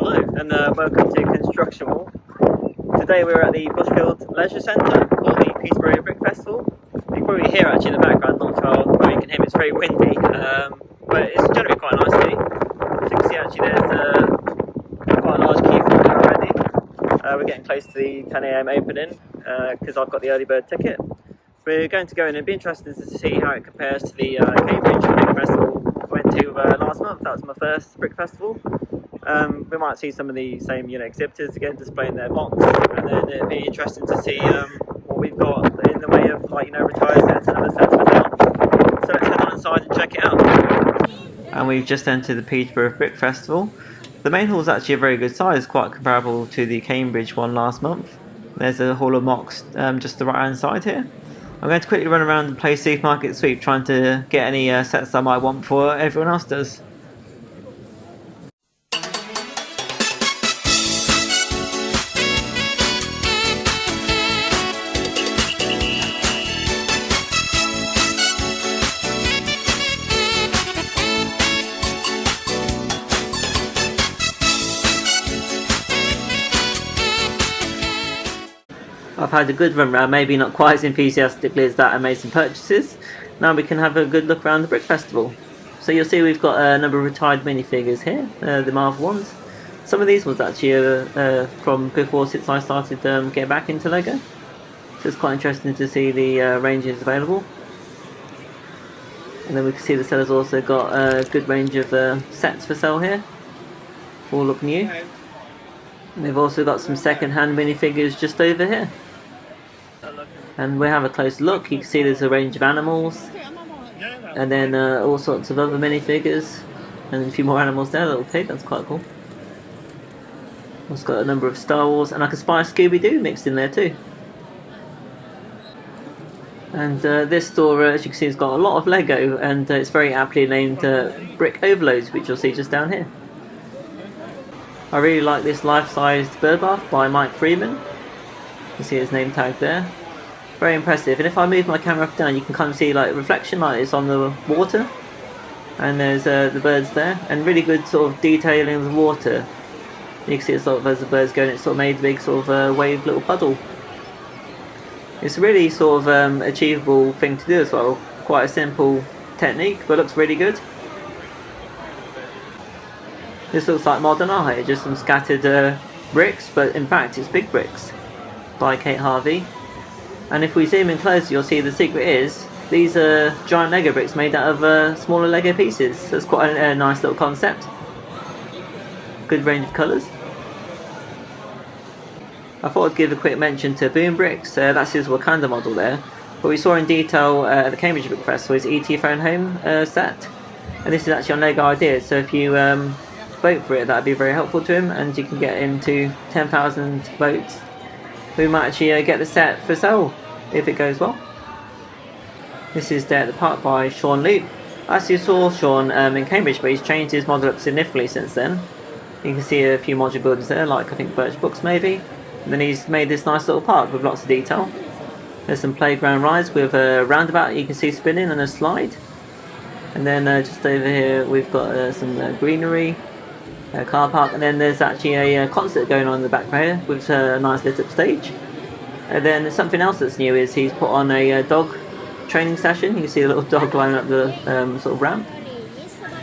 Hello and welcome to Construction Wall. Today we're at the Bushfield Leisure Centre for the Peterborough Brick Festival. You can probably hear actually in the background, not sure where you can hear me, it's very windy, but it's generally quite nice day. As you can see actually there's quite a large queue for it already. We're getting close to the 10 AM opening because I've got the early bird ticket. We're going to go in and it'd be interesting to see how it compares to the Cambridge Brick Festival I went to last month. That was my first brick festival. We might see some of the same exhibitors again displaying their MOCs, and then it'd be interesting to see what we've got in the way of retired sets and other sets for sale. So let's head on inside and check it out. And we've just entered the Peterborough Brick Festival. The main hall is actually a very good size, quite comparable to the Cambridge one last month. There's a hall of MOCs just the right hand side here. I'm going to quickly run around and play supermarket sweep, trying to get any sets I might want before everyone else does. I've had a good run round, maybe not quite as enthusiastically as that, and made some purchases. Now we can have a good look around the Brick Festival. So you'll see we've got a number of retired minifigures here, the Marvel ones. Some of these ones actually are from before, since I started getting back into LEGO. So it's quite interesting to see the ranges available. And then we can see the sellers also got a good range of sets for sale here. All look new. And they've also got some second-hand minifigures just over here. And we have a close look. You can see there's a range of animals, and then all sorts of other minifigures, and a few more animals there. Little pig, that's quite cool. It's got a number of Star Wars, and I can spy Scooby-Doo mixed in there too. And this store, as you can see, has got a lot of Lego, and it's very aptly named Brick Overloads, which you'll see just down here. I really like this life-sized bird bath by Mike Freeman. You can see his name tag there. Very impressive. And if I move my camera up and down, you can kind of see reflection, like it's on the water. And there's the birds there, and really good sort of detailing of the water. You can see it's as the birds going, it's sort of made a big sort of wave little puddle. It's a really sort of achievable thing to do as well. Quite a simple technique, but looks really good. This looks like modern art, just some scattered bricks, but in fact it's big bricks by Kate Harvey. And if we zoom in closer, you'll see the secret is these are giant Lego bricks made out of smaller Lego pieces. So it's quite a nice little concept. Good range of colours. I thought I'd give a quick mention to Boom Bricks. That's his Wakanda model there. But we saw in detail at the Cambridge Brick Festival his ET Phone Home set. And this is actually on Lego Ideas, so if you vote for it, that would be very helpful to him, and you can get him to 10,000 votes. We might actually get the set for sale if it goes well. This is Day at the Park by Sean Loop. I actually saw Sean in Cambridge, but he's changed his model up significantly since then. You can see a few modular buildings there, like I think Birch Books maybe. And then he's made this nice little park with lots of detail. There's some playground rides with a roundabout you can see spinning and a slide. And then just over here we've got some greenery. Car park, and then there's actually a concert going on in the back here with a nice lit up stage. And then something else that's new is he's put on a dog training session. You can see a little dog lining up the sort of ramp.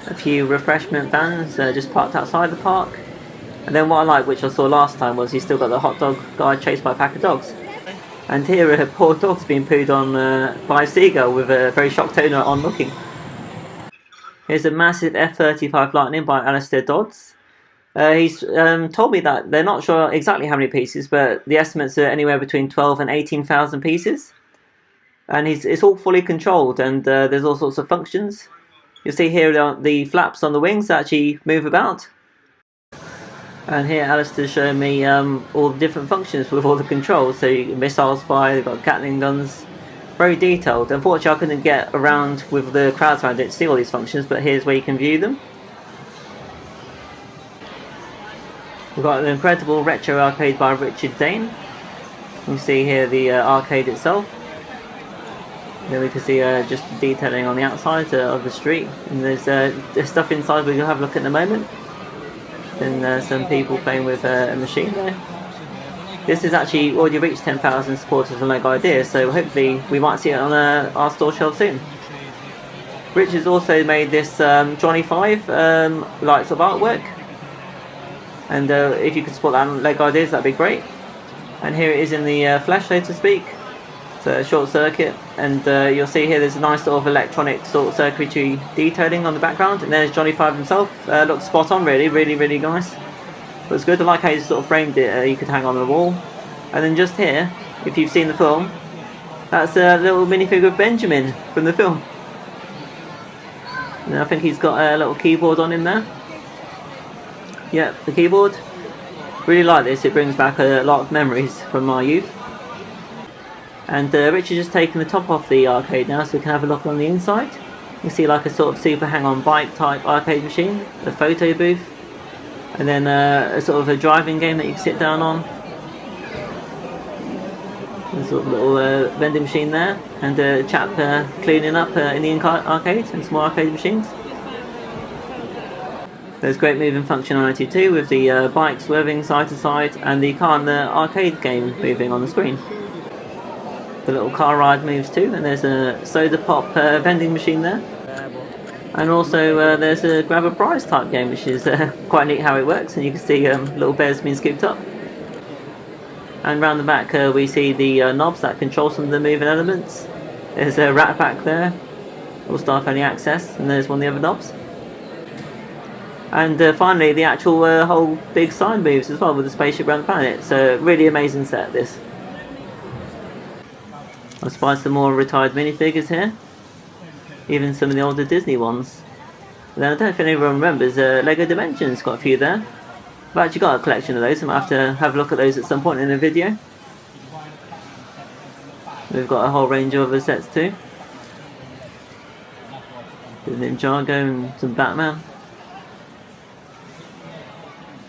A few refreshment vans just parked outside the park. And then what I like, which I saw last time, was he's still got the hot dog guy chased by a pack of dogs. And here a poor dog's being pooed on by a seagull with a very shocked owner on looking. Here's a massive F35 Lightning by Alistair Dodds. He's told me that they're not sure exactly how many pieces, but the estimates are anywhere between 12 and 18,000 pieces. And it's all fully controlled, and there's all sorts of functions. You'll see here the flaps on the wings that actually move about. And here Alistair's showing me all the different functions with all the controls. So missiles fire, they've got Gatling Guns. Very detailed. Unfortunately I couldn't get around with the crowds around it to see all these functions, but here's where you can view them. We've got an incredible retro arcade by Richard Dane. You can see here the arcade itself. Then we can see just detailing on the outside of the street. And there's stuff inside we can have a look at in a moment. Then some people playing with a machine there. This has actually already reached 10,000 supporters on LEGO Ideas, so hopefully we might see it on our store shelf soon. Rich has also made this Johnny 5 lights of artwork, and if you could support that on LEGO Ideas, that'd be great. And here it is in the flesh, so to speak. It's a short circuit, and you'll see here there's a nice sort of electronic sort of circuitry detailing on the background, and there's Johnny 5 himself. Looks spot on, really nice. Looks good. I like how you sort of framed it. You could hang on the wall. And then just here, if you've seen the film, that's a little minifigure of Benjamin from the film. And I think he's got a little keyboard on him there. Yep, the keyboard. Really like this. It brings back a lot of memories from my youth. And Richard's just taken the top off the arcade now, so we can have a look on the inside. You can see like a sort of super hang-on bike type arcade machine, a photo booth, and then a sort of a driving game that you can sit down on. A sort of little vending machine there, and a chap cleaning up in the arcade, and some more arcade machines. There's great moving functionality too, with the bike swerving side to side, and the car in the arcade game moving on the screen. The little car ride moves too, and there's a soda pop vending machine there. And also there's a grab a prize type game, which is quite neat how it works, and you can see little bears being scooped up. And round the back we see the knobs that control some of the moving elements. There's a rat pack there, all staff only access, and there's one of the other knobs. And finally the actual whole big sign moves as well, with the spaceship around the planet. So really amazing set, this. I've spied some more retired minifigures here, even some of the older Disney ones. And then I don't know if anyone remembers, Lego Dimensions got a few there. I've actually got a collection of those, I might have to have a look at those at some point in the video. We've got a whole range of other sets too. There's Ninjago and some Batman.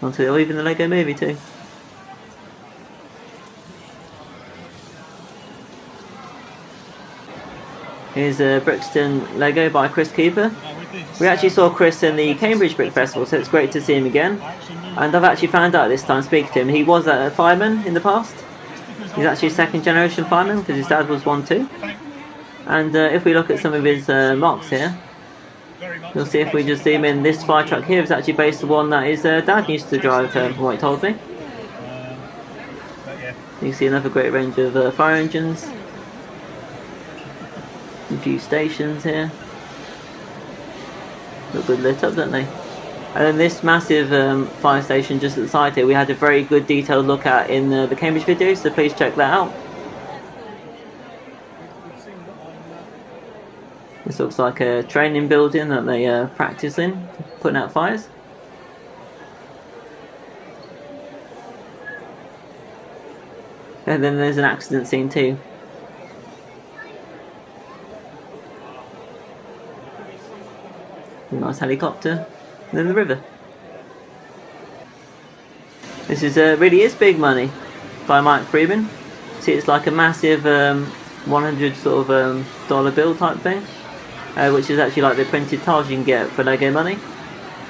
Even the Lego Movie too. Here's Brixton Lego by Chris Cooper. We actually saw Chris in the Cambridge Brick Festival, so it's great to see him again. And I've actually found out this time speaking to him, he was a fireman in the past. He's actually a second generation fireman, because his dad was one too. And if we look at some of his MOCs here, you'll see if we just zoom in, this fire truck here is actually based on one that his dad used to drive, from what he told me. You can see another great range of fire engines. A few stations here. Look good lit up, don't they? And then this massive fire station just at the side here, we had a very good detailed look at in the Cambridge video, so please check that out. This looks like a training building that they practice in, putting out fires. And then there's an accident scene too. A nice helicopter. And then the river. This is really is big money by Mike Freeman. See, it's like a massive 100 sort of dollar bill type thing, which is actually like the printed tiles you can get for Lego money.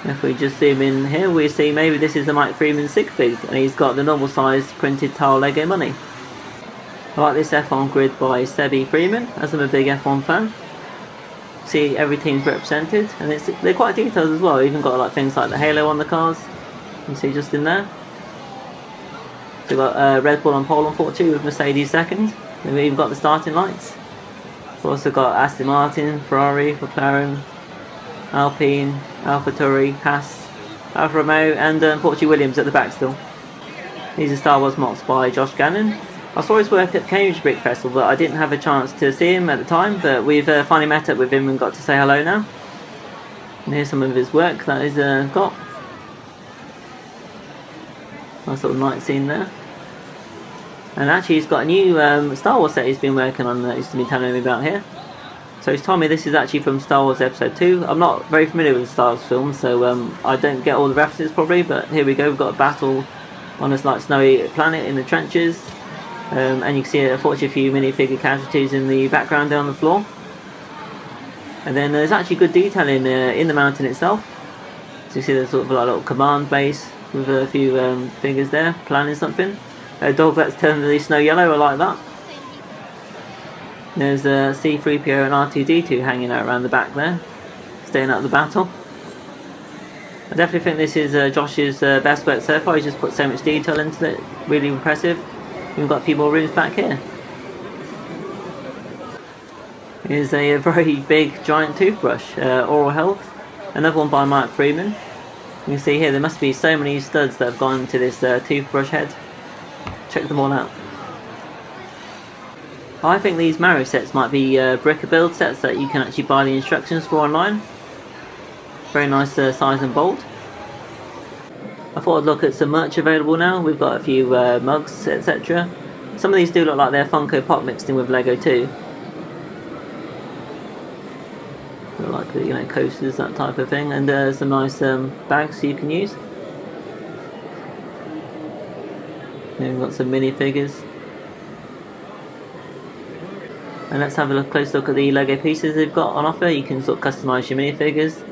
If we just zoom in here, we see maybe this is the Mike Freeman sig fig, and he's got the normal size printed tile Lego money. I like this F1 grid by Sebi Freeman, as I'm a big F1 fan. See, every team's represented, and they're quite detailed as well. Even got like things like the halo on the cars. You can see just in there. So we've got Red Bull on pole unfortunately, with Mercedes second. And we've even got the starting lights. We've also got Aston Martin, Ferrari, McLaren, Alpine, Alfa Tauri, Haas, Alfa Romeo, and unfortunately Williams at the back still. These are Star Wars MOCs by Josh Gannon. I saw his work at Cambridge Brick Festival, but I didn't have a chance to see him at the time, but we've finally met up with him and got to say hello now. And here's some of his work that he's got. Nice little night scene there. And actually he's got a new Star Wars set he's been working on that he's been telling me about here. So he's told me this is actually from Star Wars Episode 2. I'm not very familiar with the Star Wars films, so I don't get all the references probably, but here we go, we've got a battle on this like snowy planet in the trenches. And you can see unfortunately a few minifigure casualties in the background down the floor. And then there's actually good detailing in the mountain itself. So you see there's sort of like a little command base with a few figures there planning something. A dog that's turned the snow yellow, I like that. There's C-3PO and R2-D2 hanging out around the back there, staying out of the battle. I definitely think this is Josh's best work so far. He's just put so much detail into it, really impressive. We've got a few more rooms back here. Here's a very big giant toothbrush, Oral Health, another one by Mark Freeman. You can see here there must be so many studs that have gone into this toothbrush head. Check them all out. I think these Mario sets might be brick build sets that you can actually buy the instructions for online. Very nice size and bold. I thought I'd look at some merch available now. We've got a few mugs, etc. Some of these do look like they're Funko Pop mixed in with Lego too. Look like, you know, coasters, that type of thing, and some nice bags you can use. Then we've got some minifigures. And let's have a close look at the Lego pieces they've got on offer. You can sort of customise your minifigures.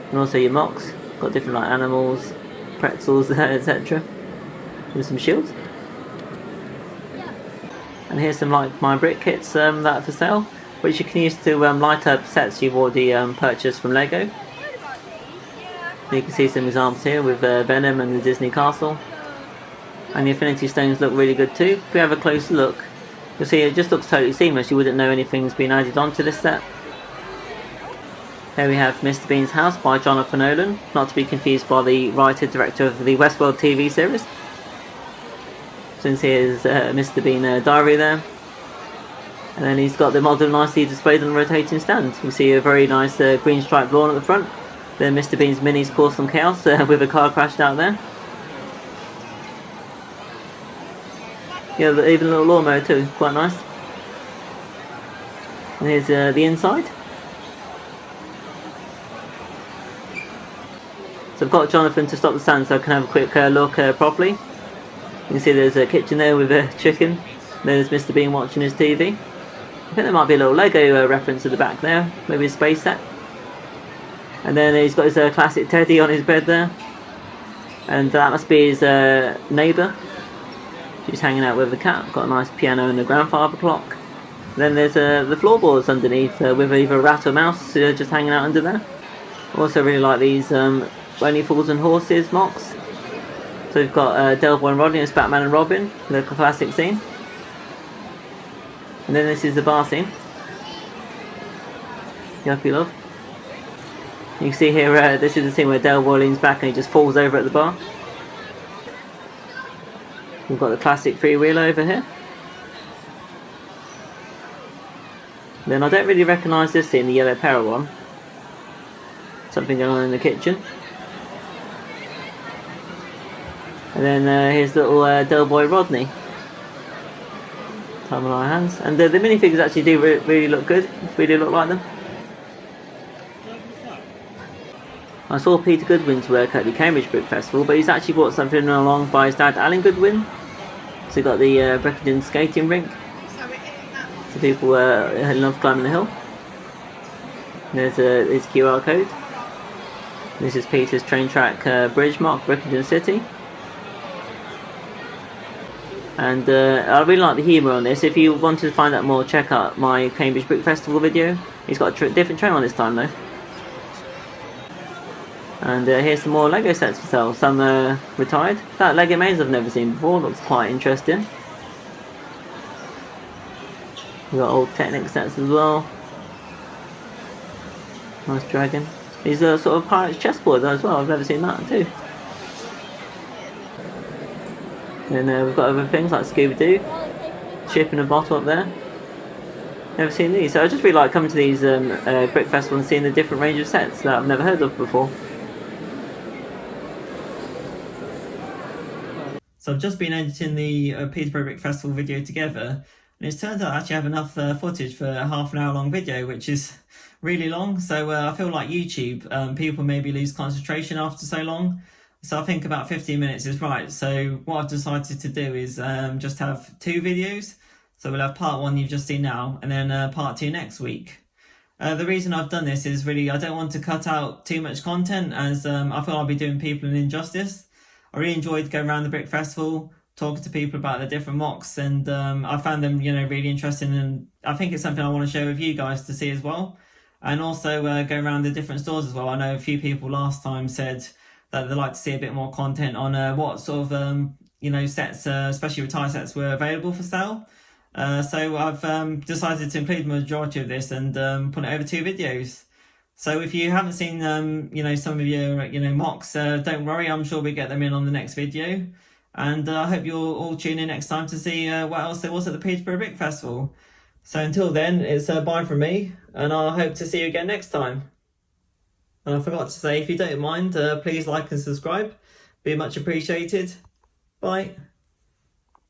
And also your MOCs. Got different like animals, pretzels, etc. And some shields. And here's some like my brick kits that are for sale, which you can use to light up sets you've already purchased from Lego. You can see some examples here with Venom and the Disney Castle. And the Infinity Stones look really good too. If we have a closer look, you'll see it just looks totally seamless. You wouldn't know anything's been added onto this set. Here we have Mr. Bean's House by Jonathan Nolan, not to be confused by the writer-director of the Westworld TV series. Since here's Mr. Bean diary there. And then he's got the model nicely displayed on the rotating stand. You see a very nice green striped lawn at the front. Then Mr. Bean's minis cause some chaos with a car crashed out there. Yeah, even a little lawnmower too, quite nice. And here's the inside. So I've got Jonathan to stop the stand so I can have a quick look properly. You can see there's a kitchen there with a chicken. There's Mr. Bean watching his TV. I think there might be a little Lego reference at the back there, maybe a space set. And then he's got his classic teddy on his bed there. And that must be his neighbour. She's hanging out with the cat. Got a nice piano and a grandfather clock. Then there's the floorboards underneath with either a rat or mouse just hanging out under there. Also really like these Only Fools and Horses MOCs. So we've got Delboy and Rodney as Batman and Robin, the classic scene. And then this is the bar scene. Yuppie love. You can see here, this is the scene where Delboy leans back and he just falls over at the bar. We've got the classic freewheeler over here. Then I don't really recognise this scene, the yellow peril one. Something going on in the kitchen. And then here's little Delboy Rodney. Time on our hands. And the minifigures actually do really look good. Really look like them. I saw Peter Goodwin's work at the Cambridge Brick Festival, but he's actually brought something along by his dad, Alan Goodwin. So he got the Brixton skating rink. So people love climbing the hill. There's his QR code. This is Peter's train track bridge mark, Brixton City. And I really like the humour on this. If you wanted to find out more, check out my Cambridge Brick Festival video. He's got a different train on this time though. And here's some more Lego sets for sale. Some retired. That Lego maze I've never seen before. Looks quite interesting. We've got old Technic sets as well. Nice dragon. These are sort of pirates chessboard as well. I've never seen that too. And we've got other things like Scooby-Doo. Ship in a bottle up there. Never seen these. So I just really like coming to these Brick Festival and seeing the different range of sets that I've never heard of before. So I've just been editing the Peterborough Brick Festival video together, and it's turned out I actually have enough footage for a half an hour long video, which is really long. So I feel like YouTube, people maybe lose concentration after so long. So I think about 15 minutes is right. So what I've decided to do is just have two videos. So we'll have part one you've just seen now, and then part two next week. The reason I've done this is really I don't want to cut out too much content, as I feel I'll be doing people an injustice. I really enjoyed going around the Brick Festival, talking to people about the different MOCs, and I found them, really interesting, and I think it's something I want to share with you guys to see as well. And also go around the different stores as well. I know a few people last time said that they'd like to see a bit more content on what sort of sets, especially retire sets, were available for sale. So I've decided to include the majority of this and put it over 2 videos. So if you haven't seen some of your MOCs, don't worry, I'm sure we get them in on the next video. And I hope you'll all tune in next time to see what else there was at the Peterborough Brick Festival. So until then, it's bye from me, and I hope to see you again next time. And I forgot to say, if you don't mind, please like and subscribe. Be much appreciated. Bye.